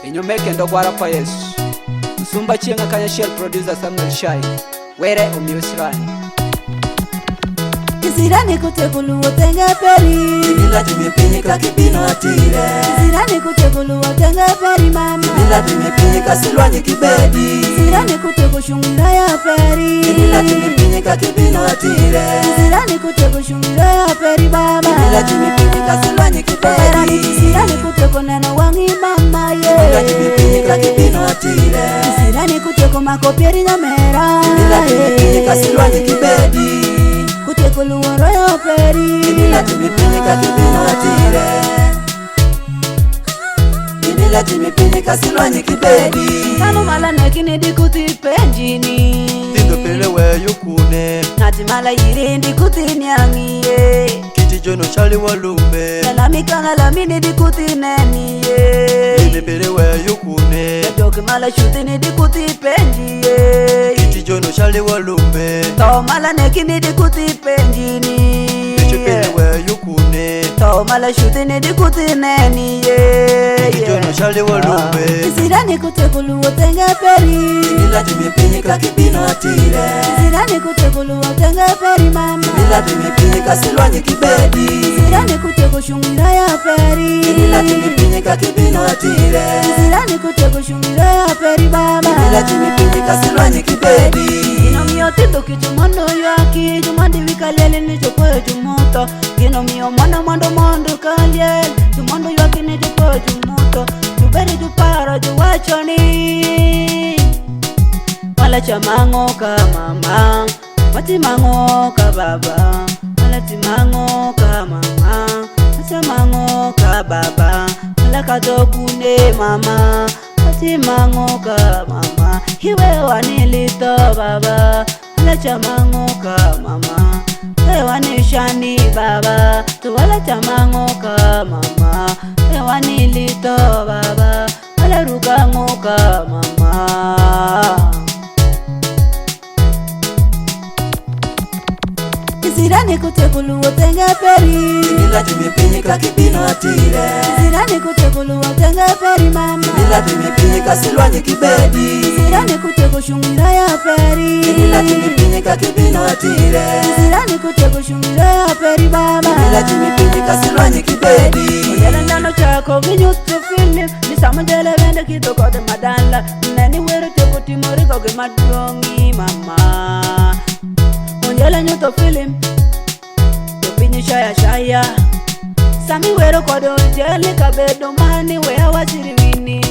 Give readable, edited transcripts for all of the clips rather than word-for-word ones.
Inyumeke ndogwara pa Yesu Musumba Chienga Kanya Shell Producer Samuel Shai Were Omiusirani Kisirani kutekulu wotenga peri Ibila tumepinyika kibino atire Kisirani kutekulu wotenga peri mama Ibila tumepinyika silwanyi kibedi Kisirani kutekushungira ya peri Ibila tumepinyika kibino atire Kisirani kutekushungira ya peri baba Ibila tumepinyika silwanyi kibedi Kisirani kutekunena wangi mama ye Ibila tumepinyika kibino atire Kisirani kutekumakopyeri nyamera Ibila tumepinyika silwanyi kibedi Kutekulu woro ya peri Ibila tumepinyika kibino atire Ibila tumepinyika silwanyi kibedi Kano mala nekini dikuti penjini Tindo pele weyo kune Nati mala yirindi kuti nyangiye Kiti jono chali walume Nalamika nalamini dikuti neniye Tindo pele weyo kune Joki mala shutini dikuti penjiye Kiti jono chali walume Tao mala nekini dikuti penjini Tindo pele weyo kune Tao mala shutini dikuti neniye Kiti jono chali walume Kisirani kutekulu wotenga peri Ibila tumepinyika kibino atire Kisirani kutekulu wotenga peri mama Ibila tumepinyika silwanyi kibedi Kisirani kutekushungira ya peri Ibila tumepinyika kibino atire Kisirani kutekushungira ya peri baba Ibila tumepinyika silwanyi kibedi Gino miyo tindo kijumondo yaki Jumandi wikalele ni chokwe jumuto Gino miyo mwana mwando mwando kalele Jumondo yaki ni chokwe jumuto Juberi juparo juwachoni Wala chamango ka mama Mati mango ka baba Wala timango ka mama Mati mango ka baba Wala katokune mama Mati mango ka mama Hiwe wanilito baba Wala chamango ka mama Hiwe wanishani baba Tuwala chamango ka mama Hiwe wanilito baba Wala rukango ka mama Kisirani kutekulu wotenga peri Ibila tumepinyika kibino atire Kisirani kutekulu wotenga peri mama Ibila tumepinyika silwanyi kibedi Kisirani kutekushungira ya peri Ibila tumepinyika kibino atire Kisirani kutekushungira ya peri baba Ibila tumepinyika silwanyi kibedi Onyele ndano chako vinyutu film Nisamajele vende kido kode madala Neni wero teko timori koge madrongi mama Onyele nyuto film Topinyi shaya shaya Sami wero kode ojele kabedo mani wea wasiriwini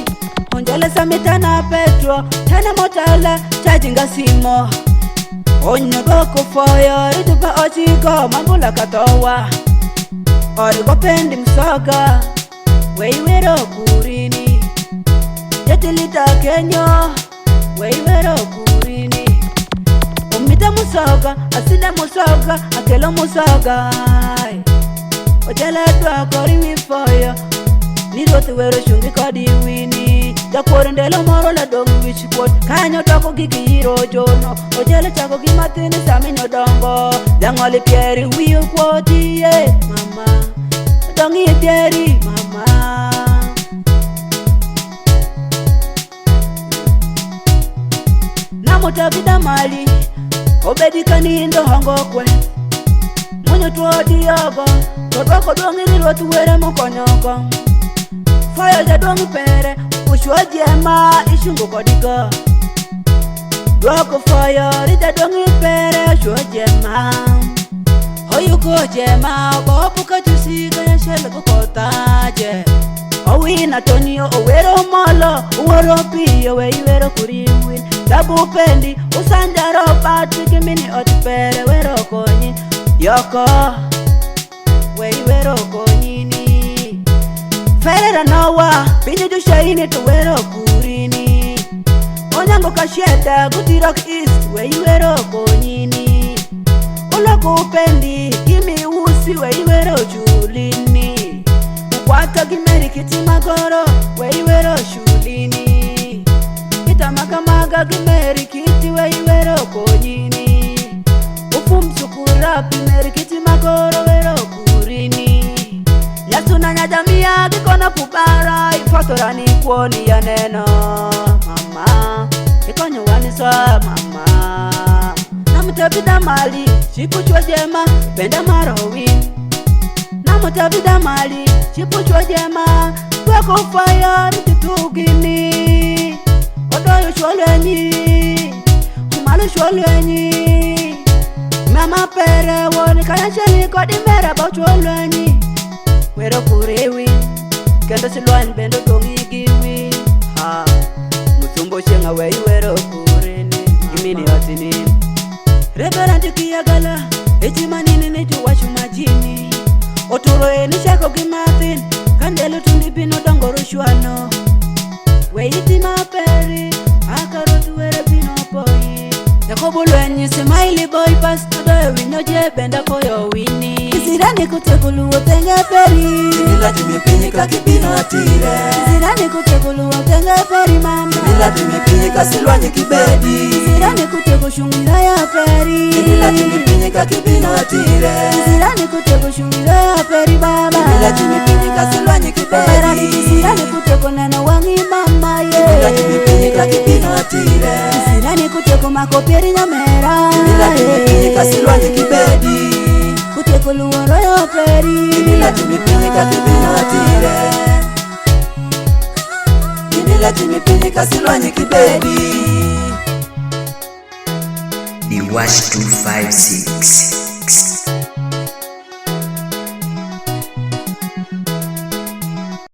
Onjele sami tana petro Tana motala chajinga simo Onyego kufoyo Itupa ochiko mangula katowa Origo pendi msoga Weiwero kurini Jetilita kenyo Weiwero kurini Umita musoga Asida musoga Akelo musoga Ojala dwa kori mifoyo Nirote wero shungi kodi wini Jakore ndelo moro la dongi wichikot Kanyo toko gigi hiro jono Ojele chako gimatini samino dongo Jangoli pieri wiyo kwoti ye mama Dongi pieri mama Namotagida mali Obedi kanindo hongo kwe Munyo tuodi yogo Totoko dongi nilwa tuwere mokonyoko Fire ja dongi pere Ushwa jema ishungo kodiko Dwako fire rita dongi pere Ushwa jema Oyuko jema Bopuka chusika ya shele kukotaje Owina tonio owero molo Uwero piyo we iwero kuriwin Tabu pendi usanjaro pati Kimini otipere wero konyi Yoko we iwero konyini Ferera nowa Pinyo jushaini tuwero kurini Onyango kasheda Gutirok east we iwero konyini Uloko upendi Kimi usi we iwero chulini Ukwata gimeri kiti magoro we iwero shulini Kitamagamaga gimeri kiti we iwero konyini Ufumsukura gimeri kiti magoro wero kurini Yasuna nyada jamia kikona pubara ifotorani kuoni ya neno mama ikonyo wanisa mama namutavida mali chipuchwa jema benda marowi namutavida mali chipuchwa jema kweko fire titugini odoyo shwalwenyi umalu shwalwenyi mama pere woni kaya cheli kodi mera ba shwalwenyi wero kurewi kendo silwan bendo tongi giwi ha mutumbo shenga wei wero kureni gimini watini reverend kiyagala ejimanini neju washu majini oturo eni shako gimathin kandelo tundi pino dongoro shwano weiti maperi akarotu were pino poi yakobo lwenyi smiley boy pasto doyo winyo jebenda koyo wini kisirani kutekulu wotenge peri Nila tumipinyika kibino atire kisirani kutekulu wotenge peri mama Nila tumipinyika silwanyi kibedi kisirani kuteku shungira ya peri Nila tumipinyika kibino atire kisirani kuteku shungira ya peri baba Nila tumipinyika silwanyi kibedi kisirani kuteku neno wangi mama ye Nila tumipinyika kibino atire kisirani kuteku makoperi nyamera Nila tumipinyika silwanyi kibedi kuteku luoro ya peri Nila tumipinyika kibino atire Nila tumipinyika silwanyi kibedi The Wash 256